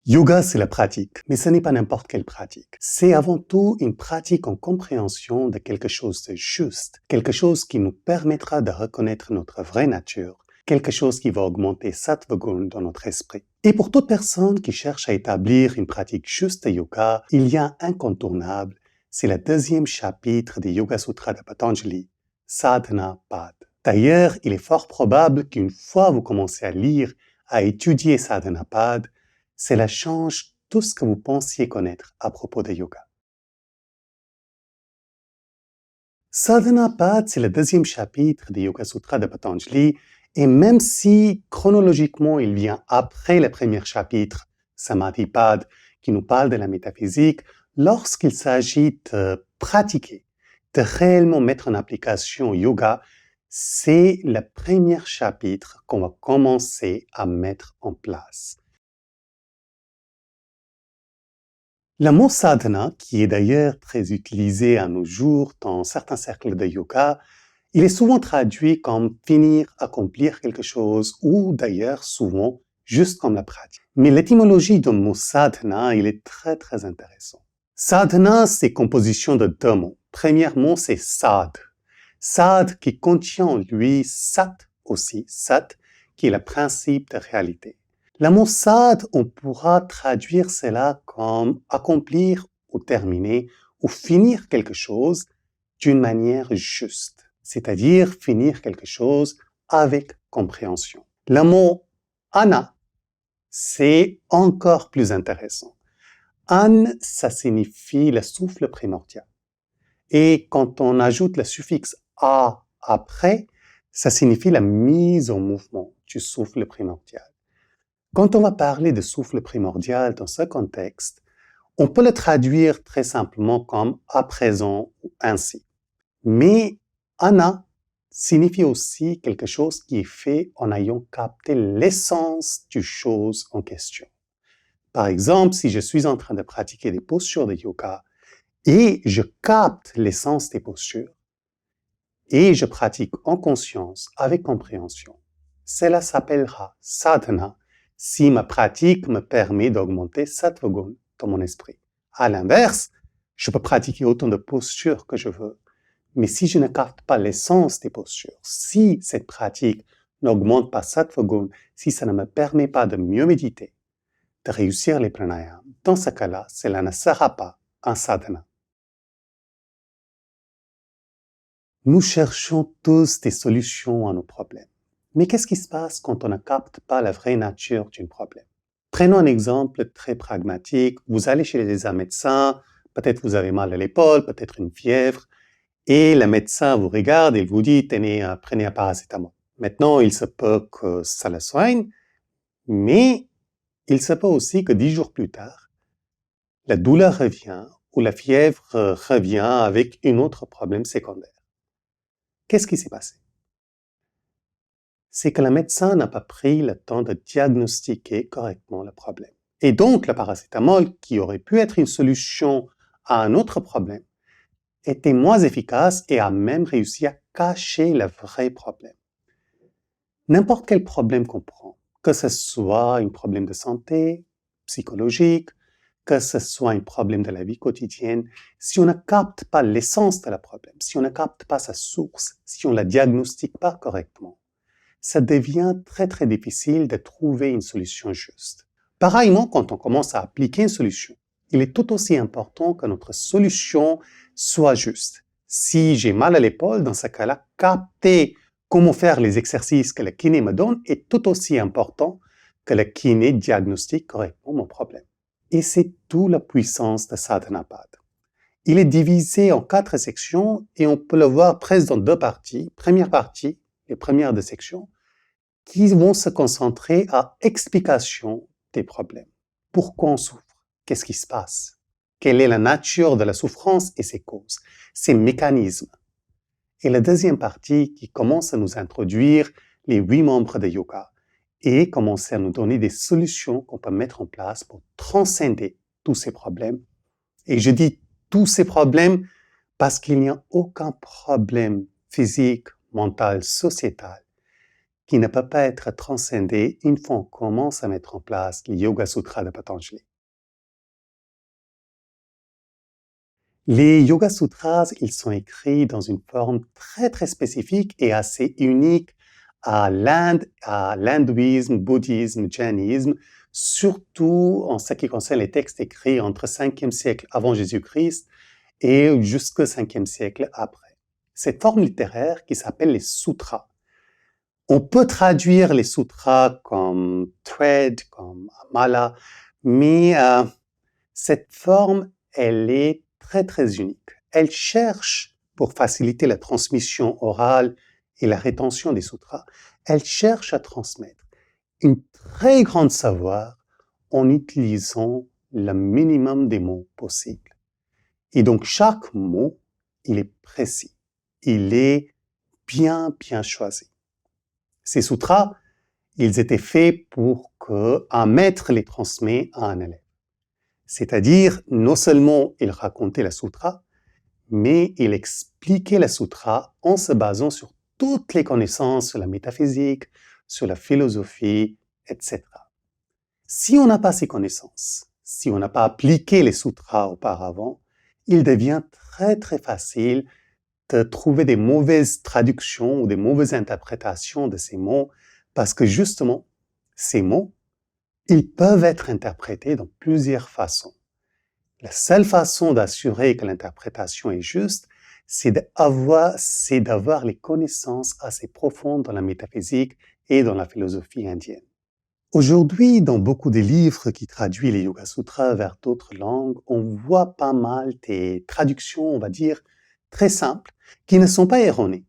Yoga, c'est la pratique, mais ce n'est pas n'importe quelle pratique. C'est avant tout une pratique en compréhension de quelque chose de juste, quelque chose qui nous permettra de reconnaître notre vraie nature, quelque chose qui va augmenter Sattva Guna dans notre esprit. Et pour toute personne qui cherche à établir une pratique juste de yoga, il y a un incontournable, c'est le deuxième chapitre des Yoga Sutras de Patanjali, Sadhana Pad. D'ailleurs, il est fort probable qu'une fois vous commencez à lire, à étudier Sadhana Pad, cela change tout ce que vous pensiez connaître à propos de yoga. Sadhana Pad, c'est le deuxième chapitre des Yoga Sutras de Patanjali, et même si chronologiquement il vient après le premier chapitre, Samadhi Pad, qui nous parle de la métaphysique, lorsqu'il s'agit de pratiquer, de réellement mettre en application yoga, c'est le premier chapitre qu'on va commencer à mettre en place. Le mot sadhana, qui est d'ailleurs très utilisé à nos jours dans certains cercles de yoga, il est souvent traduit comme finir, accomplir quelque chose, ou d'ailleurs souvent juste comme la pratique. Mais l'étymologie du mot sadhana, il est très intéressant. Sadhana, c'est composition de deux mots. Premier mot, c'est sad. Sad qui contient en lui sat aussi, sat, qui est le principe de réalité. Le mot sad, on pourra traduire cela comme accomplir ou terminer ou finir quelque chose d'une manière juste, c'est-à-dire finir quelque chose avec compréhension. Le mot ana, c'est encore plus intéressant. An, ça signifie le souffle primordial. Et quand on ajoute le suffixe a après, ça signifie la mise en mouvement du souffle primordial. Quand on va parler de souffle primordial dans ce contexte, on peut le traduire très simplement comme à présent ou ainsi. Mais ana signifie aussi quelque chose qui est fait en ayant capté l'essence du chose en question. Par exemple, si je suis en train de pratiquer des postures de yoga et je capte l'essence des postures et je pratique en conscience, avec compréhension, cela s'appellera sadhana si ma pratique me permet d'augmenter Sattva Guna dans mon esprit. À l'inverse, je peux pratiquer autant de postures que je veux, mais si je ne capte pas l'essence des postures, si cette pratique n'augmente pas Sattva Guna, si ça ne me permet pas de mieux méditer, de réussir les pranayams, dans ce cas-là, cela ne sera pas un sadhana. Nous cherchons tous des solutions à nos problèmes. Mais qu'est-ce qui se passe quand on ne capte pas la vraie nature d'un problème? Prenons un exemple très pragmatique. Vous allez chez un médecin, peut-être vous avez mal à l'épaule, peut-être une fièvre, et le médecin vous regarde et vous dit, tenez, prenez un paracétamol. Maintenant, il se peut que ça le soigne, mais il se peut aussi que 10 jours plus tard, la douleur revient ou la fièvre revient avec un autre problème secondaire. Qu'est-ce qui s'est passé? C'est que le médecin n'a pas pris le temps de diagnostiquer correctement le problème. Et donc, le paracétamol, qui aurait pu être une solution à un autre problème, était moins efficace et a même réussi à cacher le vrai problème. N'importe quel problème qu'on prend, que ce soit un problème de santé, psychologique, que ce soit un problème de la vie quotidienne, si on ne capte pas l'essence de la problème, si on ne capte pas sa source, si on ne la diagnostique pas correctement, ça devient très difficile de trouver une solution juste. Pareillement, quand on commence à appliquer une solution, il est tout aussi important que notre solution soit juste. Si j'ai mal à l'épaule, dans ce cas-là, capter comment faire les exercices que le kiné me donne est tout aussi important que le kiné diagnostique correctement mon problème. Et c'est toute la puissance de Sadhana Pad. Il est divisé en 4 sections et on peut le voir presque dans 2 parties. Première partie, les premières 2 sections, qui vont se concentrer à explication des problèmes. Pourquoi on souffre? Qu'est-ce qui se passe? Quelle est la nature de la souffrance et ses causes, ses mécanismes? Et la deuxième partie qui commence à nous introduire les 8 membres de yoga et commencer à nous donner des solutions qu'on peut mettre en place pour transcender tous ces problèmes. Et je dis tous ces problèmes parce qu'il n'y a aucun problème physique, mental, sociétal qui ne peut pas être transcendé une fois on commence à mettre en place les Yoga Sutras de Patanjali. Les Yoga Sutras, ils sont écrits dans une forme très spécifique et assez unique à l'Inde, à l'hindouisme, bouddhisme, jainisme, surtout en ce qui concerne les textes écrits entre 5e siècle avant Jésus-Christ et jusqu'au 5e siècle après. Cette forme littéraire qui s'appelle les sutras. On peut traduire les sutras comme thread, comme mala, mais cette forme, elle est très unique. Elle cherche, pour faciliter la transmission orale et la rétention des sutras, elle cherche à transmettre une très grande savoir en utilisant le minimum des mots possibles. Et donc chaque mot, il est précis, il est bien choisi. Ces sutras, ils étaient faits pour qu'un maître les transmet à un élève. C'est-à-dire, non seulement il racontait la sutra, mais il expliquait la sutra en se basant sur toutes les connaissances sur la métaphysique, sur la philosophie, etc. Si on n'a pas ces connaissances, si on n'a pas appliqué les sutras auparavant, il devient très facile de trouver des mauvaises traductions ou des mauvaises interprétations de ces mots, parce que justement, ces mots, ils peuvent être interprétés de plusieurs façons. La seule façon d'assurer que l'interprétation est juste, c'est d'avoir les connaissances assez profondes dans la métaphysique et dans la philosophie indienne. Aujourd'hui, dans beaucoup des livres qui traduisent les Yoga Sutras vers d'autres langues, on voit pas mal des traductions, on va dire, très simples, qui ne sont pas erronées.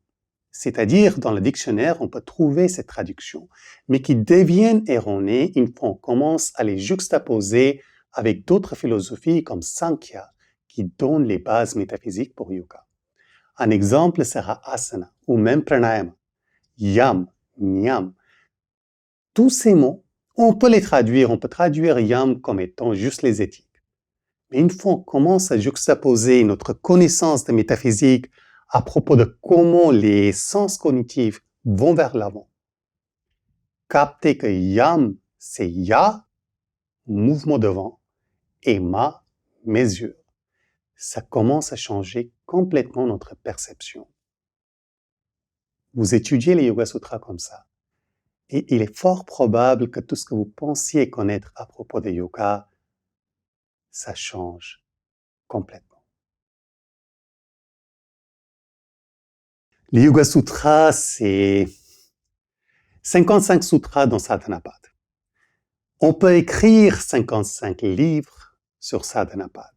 C'est-à-dire, dans le dictionnaire, on peut trouver ces traductions, mais qui deviennent erronées une fois on commence à les juxtaposer avec d'autres philosophies comme Sankhya, qui donnent les bases métaphysiques pour yoga. Un exemple sera asana, ou même pranayama, yam, niyam. Tous ces mots, on peut les traduire, on peut traduire yam comme étant juste les éthiques. Mais une fois on commence à juxtaposer notre connaissance de métaphysique à propos de comment les sens cognitifs vont vers l'avant, capter que yam, c'est ya, mouvement devant, et ma, mesure. Ça commence à changer complètement notre perception. Vous étudiez les Yoga Sutras comme ça, et il est fort probable que tout ce que vous pensiez connaître à propos des yoga, ça change complètement. Les Yoga Sutras, c'est 55 sutras dans Sadhanapad. On peut écrire 55 livres sur Sadhanapad,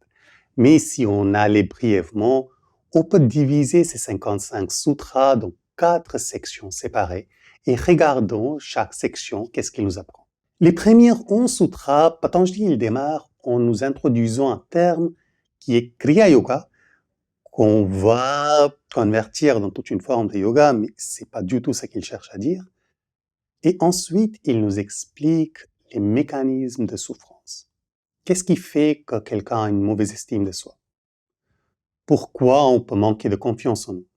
mais si on allait brièvement, on peut diviser ces 55 sutras dans 4 sections séparées et regardons chaque section, qu'est-ce qu'il nous apprend. Les premières 11 sutras, Patanjali il démarre en nous introduisant un terme qui est Kriya Yoga, qu'on va convertir dans toute une forme de yoga, mais c'est pas du tout ce qu'il cherche à dire. Et ensuite, il nous explique les mécanismes de souffrance. Qu'est-ce qui fait que quelqu'un a une mauvaise estime de soi? Pourquoi on peut manquer de confiance en nous?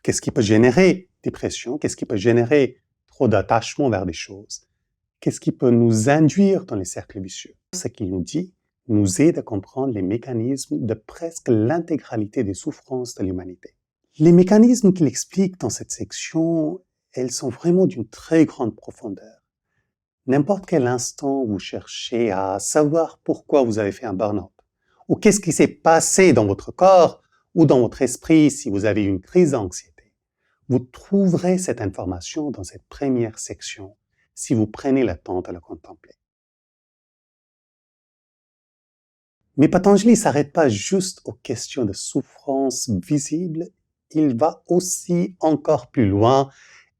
Qu'est-ce qui peut générer dépression? Qu'est-ce qui peut générer trop d'attachement vers des choses? Qu'est-ce qui peut nous induire dans les cercles vicieux? Ce qu'il nous dit nous aide à comprendre les mécanismes de presque l'intégralité des souffrances de l'humanité. Les mécanismes qu'il explique dans cette section, elles sont vraiment d'une très grande profondeur. N'importe quel instant où vous cherchez à savoir pourquoi vous avez fait un burn-out, ou qu'est-ce qui s'est passé dans votre corps ou dans votre esprit si vous avez une crise d'anxiété, vous trouverez cette information dans cette première section si vous prenez le temps de la contempler. Mais Patanjali ne s'arrête pas juste aux questions de souffrance visible, il va aussi encore plus loin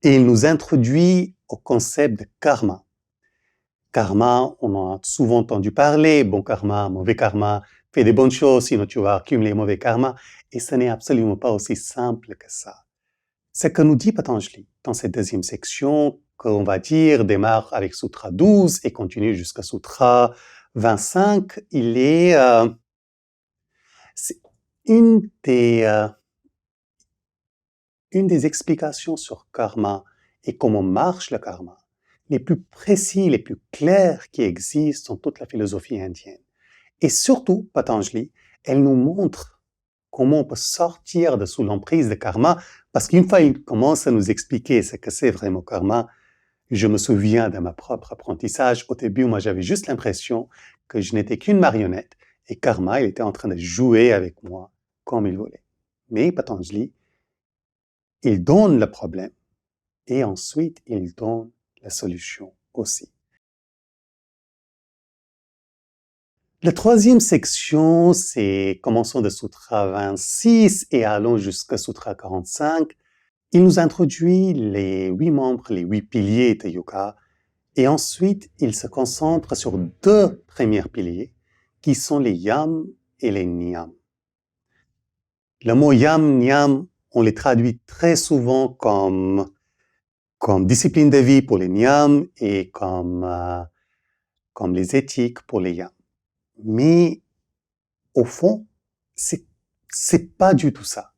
et il nous introduit au concept de karma. Karma, on en a souvent entendu parler, bon karma, mauvais karma, fais des bonnes choses, sinon tu vas accumuler mauvais karma, et ce n'est absolument pas aussi simple que ça. Ce que nous dit Patanjali dans cette deuxième section, qu'on va dire démarre avec Sutra 12 et continue jusqu'à Sutra 25, c'est une des explications sur karma et comment marche le karma, les plus précis, les plus clairs qui existent dans toute la philosophie indienne. Et surtout, Patanjali, elle nous montre comment on peut sortir de sous l'emprise de karma, parce qu'une fois il commence à nous expliquer ce que c'est vraiment karma, je me souviens de ma propre apprentissage. Au début, moi, j'avais juste l'impression que je n'étais qu'une marionnette et karma, il était en train de jouer avec moi comme il voulait. Mais Patanjali, il donne le problème et ensuite il donne la solution aussi. La troisième section, c'est commençons de Sutra 26 et allons jusqu'à Sutra 45. Il nous introduit les 8 membres, les 8 piliers de yoga, et ensuite il se concentre sur 2 premiers piliers qui sont les yam et les niyam. Le mot yam, niyam, on les traduit très souvent comme discipline de vie pour les niyam et comme les éthiques pour les yam. Mais au fond, c'est pas du tout ça.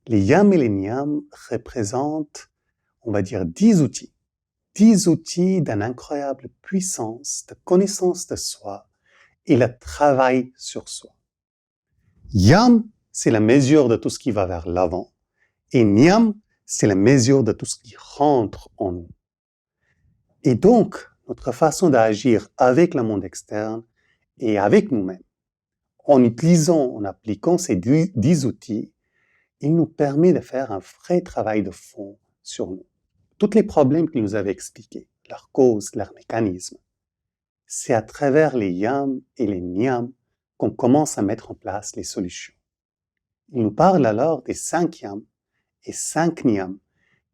Les yam et les niyam représentent, on va dire, 10 outils. 10 outils d'une incroyable puissance, de connaissance de soi et le travail sur soi. Yam, c'est la mesure de tout ce qui va vers l'avant. Et niyam, c'est la mesure de tout ce qui rentre en nous. Et donc, notre façon d'agir avec le monde externe et avec nous-mêmes, en utilisant, en appliquant ces 10 outils, il nous permet de faire un vrai travail de fond sur nous. Tous les problèmes qu'il nous avait expliqués, leurs causes, leurs mécanismes, c'est à travers les yam et les niyam qu'on commence à mettre en place les solutions. Il nous parle alors des 5 yam et 5 niyam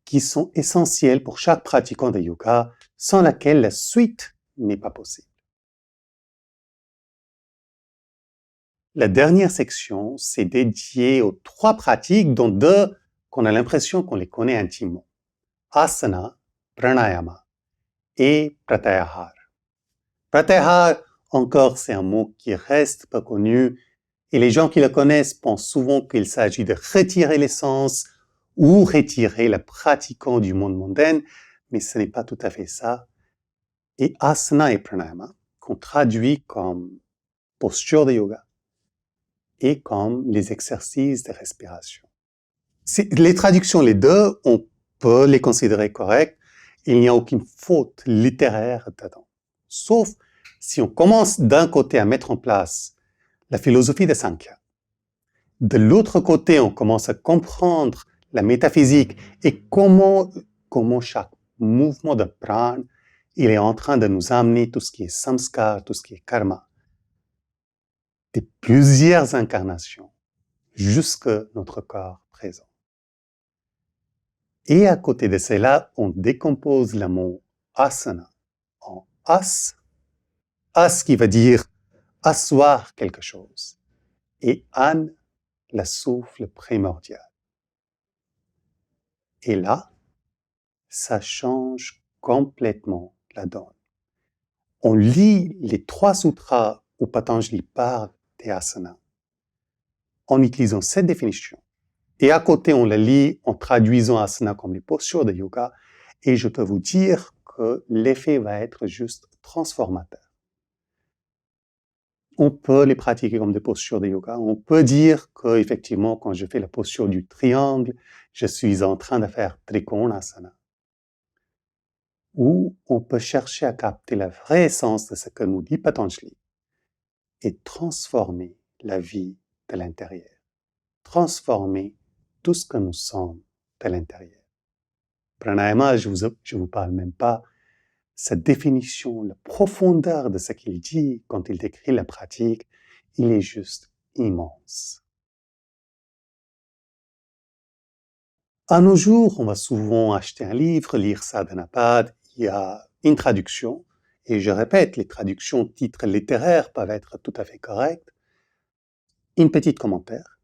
qui sont essentiels pour chaque pratiquant de yoga, sans laquelle la suite n'est pas possible. La dernière section, c'est dédié aux 3 pratiques, dont 2 qu'on a l'impression qu'on les connaît intimement. Asana, pranayama et pratyahara. Pratyahara, encore, c'est un mot qui reste peu connu, et les gens qui le connaissent pensent souvent qu'il s'agit de retirer l'essence ou retirer le pratiquant du monde mondain, mais ce n'est pas tout à fait ça. Et asana et pranayama, qu'on traduit comme posture de yoga et comme les exercices de respiration. Les traductions, les deux, on peut les considérer correctes. Il n'y a aucune faute littéraire dedans. Sauf si on commence d'un côté à mettre en place la philosophie de Sankhya. De l'autre côté, on commence à comprendre la métaphysique et comment chaque mouvement de prana, il est en train de nous amener tout ce qui est samskar, tout ce qui est karma, de plusieurs incarnations jusqu'à notre corps présent. Et à côté de cela, on décompose le mot asana en as, as qui veut dire asseoir quelque chose, et an, le souffle primordial. Et là, ça change complètement la donne. On lit les 3 sutras où Patanjali parle des asanas en utilisant cette définition. Et à côté, on la lit en traduisant asana comme les postures de yoga. Et je peux vous dire que l'effet va être juste transformateur. On peut les pratiquer comme des postures de yoga. On peut dire qu'effectivement, quand je fais la posture du triangle, je suis en train de faire Trikonasana. Ou on peut chercher à capter la vraie essence de ce que nous dit Patanjali et transformer la vie de l'intérieur. Transformer tout ce que nous sommes de l'intérieur. Pranayama, je vous parle même pas. Sa définition, la profondeur de ce qu'il dit quand il décrit la pratique, il est juste immense. À nos jours, on va souvent acheter un livre, lire Sadhanapad, il y a une traduction, et je répète, les traductions titres littéraires peuvent être tout à fait correctes, une petite commentaire,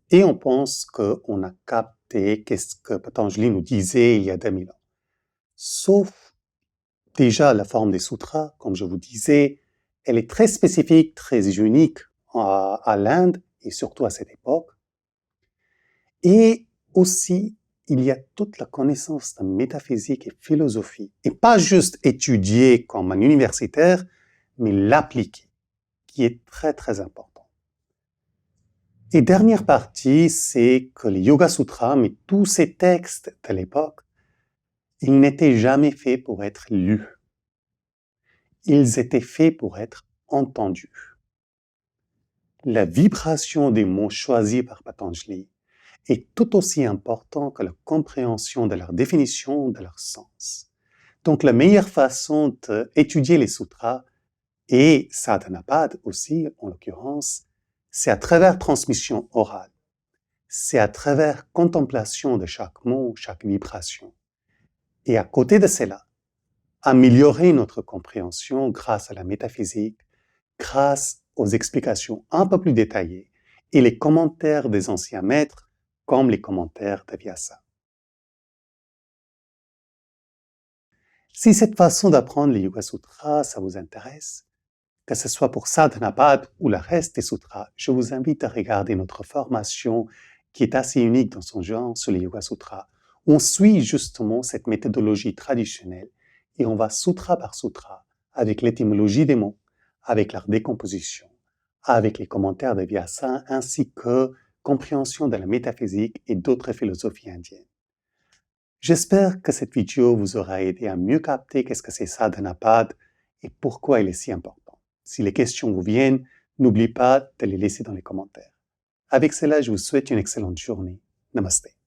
et on pense qu'on a capté qu'est-ce que Patanjali nous disait il y a 2000 ans. Sauf déjà la forme des sutras, comme je vous disais, elle est très spécifique, très unique à l'Inde, et surtout à cette époque. Et aussi, il y a toute la connaissance de métaphysique et philosophie, et pas juste étudier comme un universitaire, mais l'appliquer, qui est très très important. Et dernière partie, c'est que les Yoga Sutras, mais tous ces textes de l'époque, ils n'étaient jamais faits pour être lus. Ils étaient faits pour être entendus. La vibration des mots choisis par Patanjali est tout aussi importante que la compréhension de leur définition, de leur sens. Donc la meilleure façon d'étudier les sutras, et Sadhanapad aussi en l'occurrence, c'est à travers transmission orale. C'est à travers contemplation de chaque mot, chaque vibration. Et à côté de cela, améliorer notre compréhension grâce à la métaphysique, grâce aux explications un peu plus détaillées et les commentaires des anciens maîtres, comme les commentaires de Vyasa. Si cette façon d'apprendre les Yoga Sutras, ça vous intéresse, que ce soit pour Sadhanapad ou le reste des sutras, je vous invite à regarder notre formation qui est assez unique dans son genre sur les Yoga Sutras, où on suit justement cette méthodologie traditionnelle et on va sutra par sutra avec l'étymologie des mots, avec leur décomposition, avec les commentaires de Vyasa ainsi que compréhension de la métaphysique et d'autres philosophies indiennes. J'espère que cette vidéo vous aura aidé à mieux capter qu'est-ce que c'est Sadhanapad et pourquoi il est si important. Si les questions vous viennent, n'oubliez pas de les laisser dans les commentaires. Avec cela, je vous souhaite une excellente journée. Namaste.